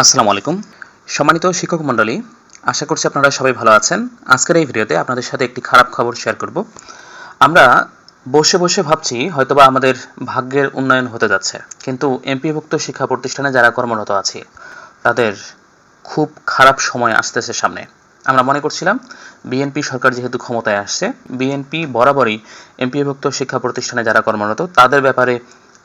আসসালামু আলাইকুম। সম্মানিত শিক্ষক মণ্ডলী, আশা করছি আপনারা সবাই ভালো আছেন। আজকের এই ভিডিওতে আপনাদের সাথে একটি খারাপ খবর শেয়ার করব। আমরা বসে বসে ভাবছি হয়তোবা আমাদের ভাগ্যের উন্নয়ন হতে যাচ্ছে, কিন্তু এমপিভুক্ত শিক্ষা প্রতিষ্ঠানে যারা কর্মরত আছে তাদের খুব খারাপ সময় আসতেছে সামনে। আমরা মনে করছিলাম বিএনপি সরকার যেহেতু ক্ষমতায় আসছে, বিএনপি বরাবরই এমপিভুক্ত শিক্ষা প্রতিষ্ঠানে যারা কর্মরত তাদের ব্যাপারে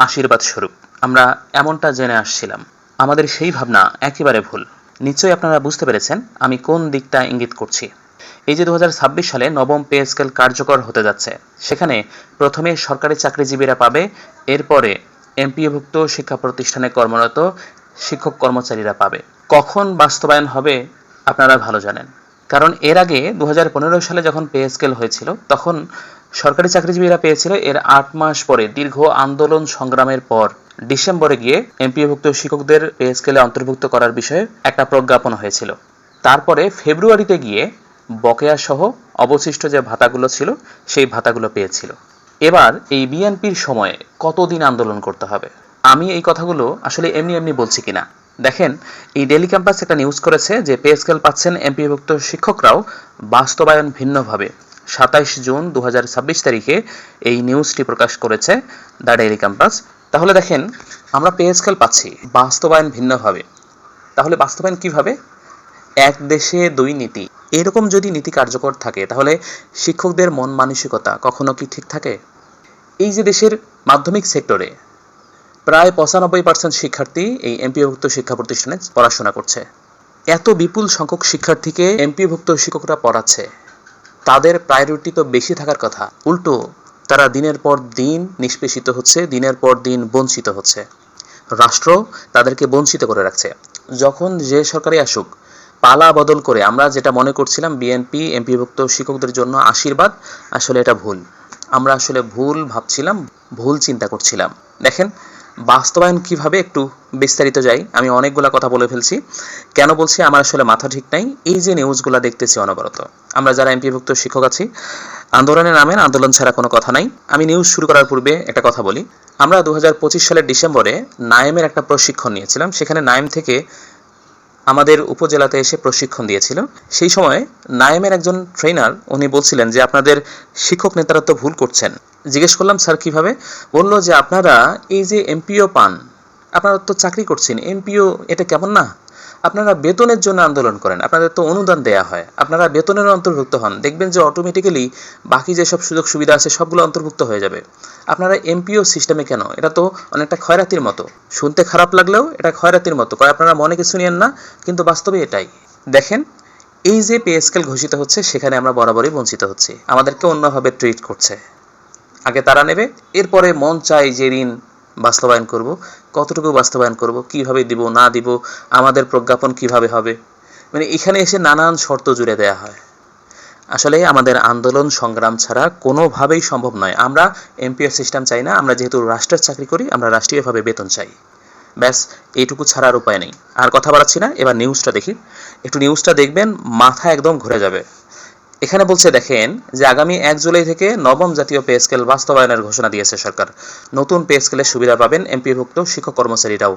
আশীর্বাদ স্বরূপ আমরা এমনটা জেনে আসছিলাম। আমাদের সেই ভাবনা একেবারে ভুল। নিশ্চয়ই আপনারা বুঝতে পেরেছেন আমি কোন দিকটা ইঙ্গিত করছি। এই যে 2026 সালে নবম পে স্কেল কার্যকর হতে যাচ্ছে, সেখানে প্রথমে সরকারি চাকরিজীবীরা পাবে, এরপরে এমপিওভুক্ত শিক্ষা প্রতিষ্ঠানে কর্মরত শিক্ষক কর্মচারীরা পাবে। কখন বাস্তবায়ন হবে আপনারা ভালো জানেন, কারণ এর আগে 2015 সালে যখন পে স্কেল হয়েছিল তখন সরকারি চাকরিজীবীরা পেয়েছিল, এর 8 মাস পরে দীর্ঘ আন্দোলন সংগ্রামের পর ডিসেম্বরে গিয়ে এমপিওভুক্ত শিক্ষকদের পে স্কেলে অন্তর্ভুক্ত করার বিষয়ে একটা প্রজ্ঞাপন হয়েছিল। তারপরে ফেব্রুয়ারিতে গিয়ে বকেয়া সহ অবশিষ্ট যে ভাতাগুলো ছিল সেই ভাতাগুলো পেয়েছিল। এবার এই বিএনপির সময়ে কতদিন আন্দোলন করতে হবে? আমি এই কথাগুলো আসলে এমনি এমনি বলছি কিনা দেখেন। এই ডেইলি ক্যাম্পাস একটা নিউজ করেছে যে পে স্কেল পাচ্ছেন এমপিওভুক্ত শিক্ষকরাও, বাস্তবায়ন ভিন্নভাবে। 27 জুন 2026 তারিখে এই নিউজটি প্রকাশ করেছে দ্য ডেইলি ক্যাম্পাস। তাহলে দেখেন, আমরা পে স্কেল পাচ্ছি, বাস্তবায়ন ভিন্নভাবে। তাহলে বাস্তবায়ন কিভাবে? এক দেশে দুই নীতি, এরকম যদি নীতি কার্যকর থাকে তাহলে শিক্ষকদের মন মানসিকতা কখনো কি ঠিক থাকে? এই যে দেশের মাধ্যমিক সেক্টরে প্রায় 95% শিক্ষার্থী এই এমপিওভুক্ত শিক্ষা প্রতিষ্ঠানে পড়াশোনা করছে। এত বিপুল সংখ্যক শিক্ষার্থীকে এমপিওভুক্ত শিক্ষকরা পড়াচ্ছে, তাদের প্রায়োরিটি তো বেশি থাকার কথা। উল্টো তারা দিনের পর দিন নিষ্পেষিত হচ্ছে, দিনের পর দিন বঞ্চিত হচ্ছে। রাষ্ট্র তাদেরকে বঞ্চিত করে রাখছে। যখন যে সরকারি আসুক, পালা বদল করে আমরা যেটা মনে করছিলাম বিএনপি এমপিভুক্ত শিক্ষকদের জন্য আশীর্বাদ, আসলে এটা ভুল। আমরা আসলে ভুল ভাবছিলাম, ভুল চিন্তা করছিলাম। দেখেন বাস্তবায়ন কিভাবে, একটু বিস্তারিত যাই। আমি অনেকগুলা কথা বলে ফেলছি, কেন বলছি আমার আসলে মাথা ঠিক নাই। এই যে নিউজগুলো দেখতেছি অনবরত, আমরা যারা এমপিভুক্ত শিক্ষক আছি, আন্দোলনের নামে আন্দোলন ছাড়া কোনো কথা নাই। আমি নিউজ শুরু করার পূর্বে একটা কথা বলি। আমরা 2025 সালের ডিসেম্বরে নায়েমের একটা প্রশিক্ষণ নিয়েছিলাম। সেখানে নায়েম থেকে আমাদের উপজেলাতে এসে প্রশিক্ষণ দিয়েছিল। সেই সময় নায়েমের একজন ট্রেনার উনি বলছিলেন যে আপনাদের শিক্ষক নেতারা তো ভুল করছেন। জিজ্ঞেস করলাম স্যার কিভাবে? বলল যে আপনারা এই যে এমপিও পান, আপনারা তো চাকরি করছেন, এমপিও এটা কেমন না? আপনারা বেতনের জন্য আন্দোলন করেন, আপনাদের তো অনুদান দেয়া হয়, আপনারা বেতনের অন্তর্ভুক্ত হন, দেখবেন যে অটোমেটিক্যালি বাকি যেসব সুযোগ সুবিধা আছে সবগুলো অন্তর্ভুক্ত হয়ে যাবে। আপনারা এমপিও সিস্টেমে কেন? এটা তো অনেকটা খয়রাতির মতো। শুনতে খারাপ লাগলেও এটা খয়রাতির মতো, আপনারা মনে কিছু নিয়েন না, কিন্তু বাস্তবে এটাই। দেখেন এই যে পে স্কেল ঘোষিত হচ্ছে, সেখানে আমরা বরাবরই বঞ্চিত হচ্ছি, আমাদেরকে অন্যভাবে ট্রিট করছে। আগে তারা নেবে, এরপরে মন চাই যে ঋণ বাস্তবায়ন করব, কতটুকু বাস্তবায়ন করব, কিভাবে দিব না দিব, আমাদের প্রজ্ঞাপন কিভাবে হবে, মানে এখানে এসে নানান শর্ত জুড়ে দেয়া হয়। আসলে আমাদের আন্দোলন সংগ্রাম ছাড়া কোনোভাবেই সম্ভব নয়। আমরা এমপিও সিস্টেম চাই না, আমরা যেহেতু রাষ্ট্রের চাকরি করি, আমরা রাষ্ট্রীয়ভাবে বেতন চাই। ব্যাস এইটুকু ছাড়ার উপায় নেই। আর কথা বাড়াচ্ছি না, এবার নিউজটা দেখি। একটু নিউজটা দেখবেন, মাথা একদম ঘুরে যাবে। এখানে বলছে দেখেন যে আগামী 1 জুলাই থেকে নবম জাতীয় পে স্কেল বাস্তবায়নের ঘোষণা দিয়েছে সরকার। নতুন পে স্কেলের সুবিধা পাবেন এমপিভুক্ত শিক্ষক কর্মচারীরাও।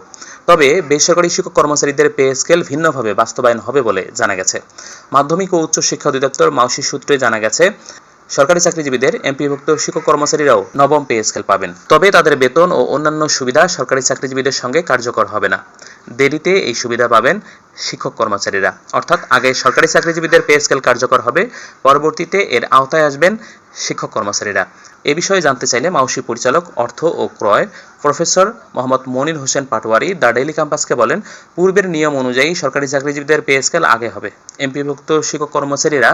তবে বেসরকারি শিক্ষক কর্মচারীদের পে স্কেল ভিন্নভাবে বাস্তবায়ন হবে বলে জানা গেছে। মাধ্যমিক ও উচ্চ শিক্ষা অধিদপ্তর মাউসি সূত্রে জানা গেছে সরকারি চাকরিজীবীদের এমপিভুক্ত শিক্ষক কর্মচারীরাও নবম পে স্কেল পাবেন। তবে তাদের বেতন ও অন্যান্য সুবিধা সরকারি চাকরিজীবীদের সঙ্গে কার্যকর হবে না। দেরিতে এই সুবিধা পাবেন শিক্ষক কর্মচারীরা। অর্থাৎ আগে সরকারি চাকরিজীবীদের পে স্কেল কার্যকর হবে, পরবর্তীতে এর আওতায় আসবেন শিক্ষক কর্মচারীরা। এ বিষয়ে জানতে চাইলে মাউসি পরিচালক অর্থ ও ক্রয় professor Mohammad Monir Hossain Patwary the daily ক্যাম্পাসকে বলেন, পূর্বের নিয়ম অনুযায়ী সরকারি চাকরিজীবীদের পে স্কেল আগে হবে, এমপিভুক্ত শিক্ষক কর্মচারীরা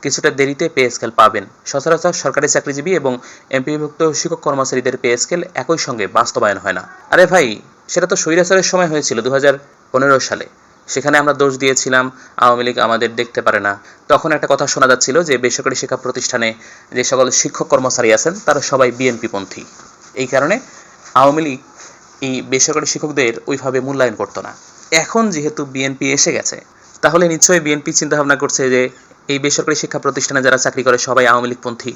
কিছুটা দেরিতে পে স্কেল পাবেন। সচরাচর সরকারি চাকরিজীবী এবং এমপিভুক্ত শিক্ষক কর্মচারীদের পে স্কেল একই সঙ্গে বাস্তবায়ন হয় না। আরে ভাই, সেটা তো স্বৈরাচারের সময় হয়েছিল 2015 সালে। সেখানে আমরা দোষ দিয়েছিলাম আওয়ামী লীগ আমাদের দেখতে পারে না। তখন একটা কথা শোনা যাচ্ছিল যে বেসরকারি শিক্ষা প্রতিষ্ঠানে যে সকল শিক্ষক কর্মচারী আছেন তারা সবাই বিএনপি পন্থী। এই কারণে আওয়ামী লীগ এই বেসরকারি শিক্ষকদের ওইভাবে মূল্যায়ন করতো না। এখন যেহেতু বিএনপি এসে গেছে, তাহলে নিশ্চয়ই বিএনপি চিন্তাভাবনা করছে যে এই বেসরকারি শিক্ষা প্রতিষ্ঠানে যারা চাকরি করে সবাই আওয়ামী লীগ পন্থী।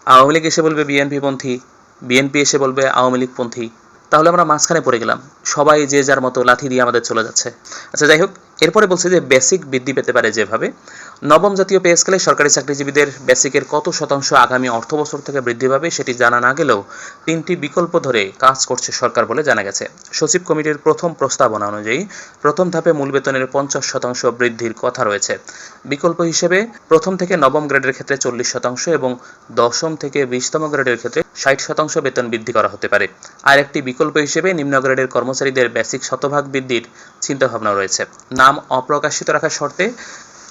আওয়ামী লীগ এসে বলবে বিএনপি পন্থী, বিএনপি এসে বলবে আওয়ামী লীগ পন্থী। তাহলে আমরা মাঝখানে পড়ে গেলাম, সবাই যে যার মতো লাথি দিয়ে আমাদের চলে যাচ্ছে। আচ্ছা যাই হোক, এরপরে বলছে যে বেসিক বৃদ্ধি পেতে পারে যেভাবে, নবম জাতীয় পে স্কেলে সরকারি চাকরিজীবীদের বেসিকের কত শতাংশ আগামী অর্থবছর থেকে বৃদ্ধি পাবে সেটি জানা না গেলেও 3টি বিকল্প ধরে কাজ করছে সরকার বলে জানা গেছে। সচিব কমিটির প্রথম প্রস্তাবনা অনুযায়ী প্রথম ধাপে মূল বেতনের 50% বৃদ্ধির কথা রয়েছে। বিকল্প হিসেবে প্রথম থেকে নবম গ্রেডের ক্ষেত্রে 40% এবং দশম থেকে 20তম গ্রেডের ক্ষেত্রে 60% বেতন বৃদ্ধি করা হতে পারে। আর একটি বিকল্প হিসেবে নিম্ন গ্রেডের কর্মচারীদের বেসিক শতভাগ বৃদ্ধির চিন্তাভাবনা রয়েছে। নাম অপ্রকাশিত রাখার শর্তে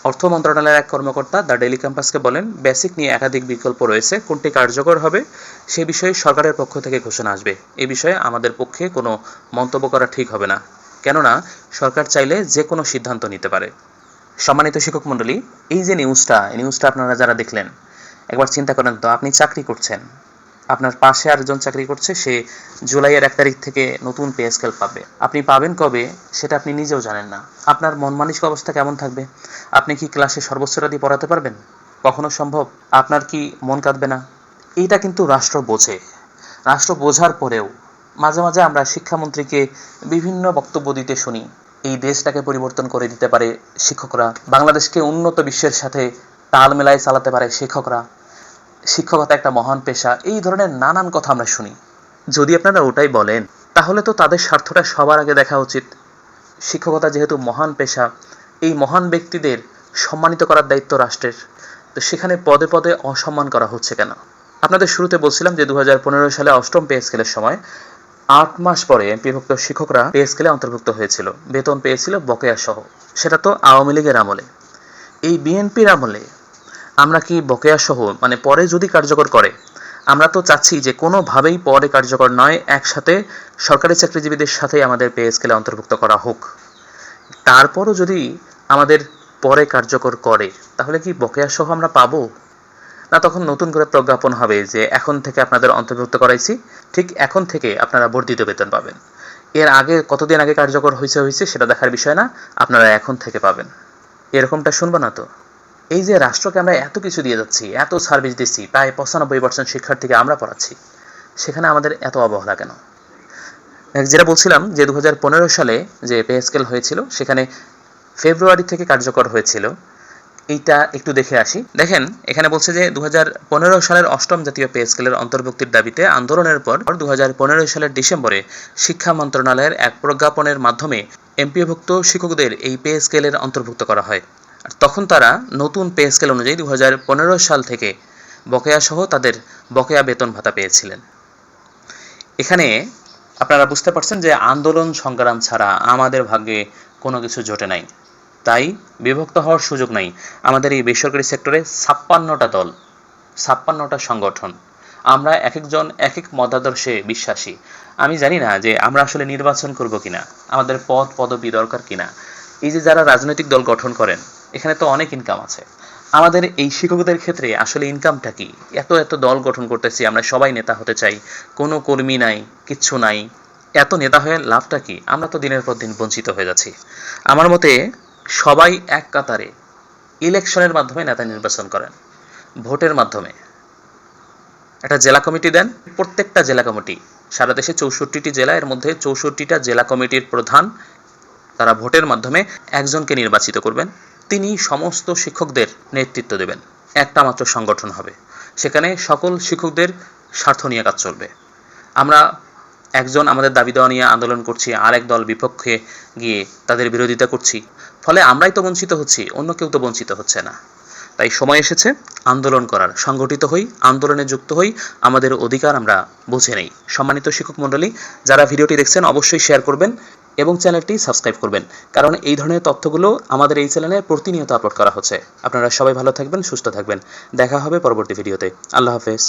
অর্থ মন্ত্রণালয়ের এক কর্মকর্তা দ্য ডেইলি ক্যাম্পাসকে বলেন, বেসিক নিয়ে একাধিক বিকল্প রয়েছে, কোনটি কার্যকর হবে সে বিষয়ে সরকারের পক্ষ থেকে ঘোষণা আসবে। এই বিষয়ে আমাদের পক্ষে কোনো মন্তব্য করা ঠিক হবে না, কেননা সরকার চাইলে যে কোনো সিদ্ধান্ত নিতে পারে। সম্মানিত শিক্ষক মণ্ডলী, এই যে নিউজটা আপনারা যারা দেখলেন, একবার চিন্তা করেন তো, আপনি চাকরি করছেন, আপনার পাশে আরেকজন চাকরি করছে, সে জুলাইয়ের 1 তারিখ থেকে নতুন পে স্কেল পাবে। আপনি পাবেন কবে সেটা আপনি নিজেও জানেন না। আপনার মন মানসিক অবস্থা কেমন থাকবে? আপনি কি ক্লাসে সর্বোচ্চটা দিয়ে পড়াতে পারবেন? কখনো সম্ভব? আপনার কি মন কাঁদবে না? এইটা কিন্তু রাষ্ট্র বোঝে। রাষ্ট্র বোঝার পরেও মাঝে মাঝে আমরা শিক্ষামন্ত্রীকে বিভিন্ন বক্তব্য দিতে শুনি, এই দেশটাকে পরিবর্তন করে দিতে পারে শিক্ষকরা, বাংলাদেশকে উন্নত বিশ্বের সাথে তাল মেলায় চালাতে পারে শিক্ষকরা, শিক্ষকতা একটা মহান পেশা, এই ধরনের নানান কথা আমরা শুনি। যদি আপনারা ওটাই বলেন, তাহলে তো তাদের স্বার্থটা সবার আগে দেখা উচিত। শিক্ষকতা যেহেতু মহান পেশা, এই মহান ব্যক্তিদের সম্মানিত করার দায়িত্ব রাষ্ট্রের, তো সেখানে পদে পদে অসম্মান করা হচ্ছে কেন? আপনাদের শুরুতে বলছিলাম যে 2015 সালে অষ্টম পে স্কেলের সময় 8 মাস পরে এমপিভুক্ত শিক্ষকরা পে স্কেলে অন্তর্ভুক্ত হয়েছিল, বেতন পেয়েছিল বকেয়া সহ। সেটা তো আওয়ামী লীগের আমলে। এই বিএনপির আমলে আমরা কি বকেয়া সহ, মানে পরে যদি কার্যকর করে, আমরা তো চাচ্ছি যে কোনোভাবেই পরে কার্যকর নয়, একসাথে সরকারি চাকরিজীবীদের সাথে আমাদের পে স্কেলে অন্তর্ভুক্ত করা হোক। তারপরও যদি আমাদের পরে কার্যকর করে, তাহলে কি বকেয়া সহ আমরা পাবো না? তখন নতুন করে প্রজ্ঞাপন হবে যে এখন থেকে আপনাদের অন্তর্ভুক্ত করাইছি, ঠিক এখন থেকে আপনারা বর্ধিত বেতন পাবেন। এর আগে কতদিন আগে কার্যকর হয়েছে সেটা দেখার বিষয় না, আপনারা এখন থেকে পাবেন। এরকমটা শুনবো না তো। এই যে রাষ্ট্রকে আমরা এত কিছু দিয়ে যাচ্ছি, এত সার্ভিস দিচ্ছি, প্রায় 95% শিক্ষার্থীকে আমরা পড়াচ্ছি, সেখানে আমাদের এত অবহেলা কেন? যেটা বলছিলাম যে 2015 সালে যে পে স্কেল হয়েছিল, সেখানে ফেব্রুয়ারি থেকে কার্যকর হয়েছিল। এইটা একটু দেখে আসি। দেখেন, এখানে বলছে যে 2015 সালের অষ্টম জাতীয় পে স্কেলের অন্তর্ভুক্তির দাবিতে আন্দোলনের পর 2015 সালের ডিসেম্বরে শিক্ষা মন্ত্রণালয়ের এক প্রজ্ঞাপনের মাধ্যমে এমপিওভুক্ত শিক্ষকদের এই পে স্কেলের অন্তর্ভুক্ত করা হয়। আর তখন তারা নতুন পে স্কেল অনুযায়ী 2015 সাল থেকে বকেয়া সহ তাদের বকেয়া বেতন ভাতা পেয়েছিলেন। এখানে আপনারা বুঝতে পারছেন যে আন্দোলন সংগ্রাম ছাড়া আমাদের ভাগ্যে কোনো কিছু জোটে নাই, তাই বিভক্ত হওয়ার সুযোগ নাই। আমাদের এই বেসরকারি সেক্টরে 56টা দল, 56টা সংগঠন, আমরা এক একজন এক এক মতাদর্শে বিশ্বাসী। আমি জানি না যে আমরা আসলে নির্বাচন করব কিনা, আমাদের পদ পদবি দরকার কিনা। এই যে যারা রাজনৈতিক দল গঠন করেন, এখানে তো অনেক ইনকাম আছে। আমাদের এই শিক্ষকদের ক্ষেত্রে আসলে ইনকামটা কি? এত এত দল গঠন করতেছি, আমরা সবাই নেতা হতে চাই, কোনো কর্মী নাই, কিচ্ছু নাই। এত নেতা হয়ে লাভটা কি? আমরা তো দিনের পর দিন বঞ্চিত হয়ে যাচ্ছি। আমার মতে সবাই এক কাতারে ইলেকশনের মাধ্যমে নেতা নির্বাচন করেন, ভোটের মাধ্যমে। একটা জেলা কমিটি দেন, প্রত্যেকটা জেলা কমিটি, সারা দেশে 64টি জেলা, এর মধ্যে 64টা জেলা কমিটির প্রধান, তারা ভোটের মাধ্যমে একজনকে নির্বাচিত করবেন, তিনি সমস্ত শিক্ষকদের নেতৃত্ব দেবেন। একটা মাত্র সংগঠন হবে, সেখানে সকল শিক্ষকদের স্বার্থ নিয়ে কাজ চলবে। আমরা একজন আমাদের দাবি দেওয়া নিয়ে আন্দোলন করছি, আরেক দল বিপক্ষে গিয়ে তাদের বিরোধিতা করছি, ফলে আমরাই তো বঞ্চিত হচ্ছি, অন্য কেউ তো বঞ্চিত হচ্ছে না। তাই সময় এসেছে আন্দোলন করার, সংগঠিত হই, আন্দোলনে যুক্ত হই, আমাদের অধিকার আমরা বুঝে নেই। সম্মানিত শিক্ষক মণ্ডলী, যারা ভিডিওটি দেখছেন অবশ্যই শেয়ার করবেন এবং চ্যানেলটি সাবস্ক্রাইব করবেন, কারণ এই ধরনের তথ্যগুলো আমাদের এই চ্যানেলে প্রতিনিয়ত আপলোড করা হচ্ছে। আপনারা সবাই ভালো থাকবেন, সুস্থ থাকবেন। দেখা হবে পরবর্তী ভিডিওতে। আল্লাহ হাফেজ।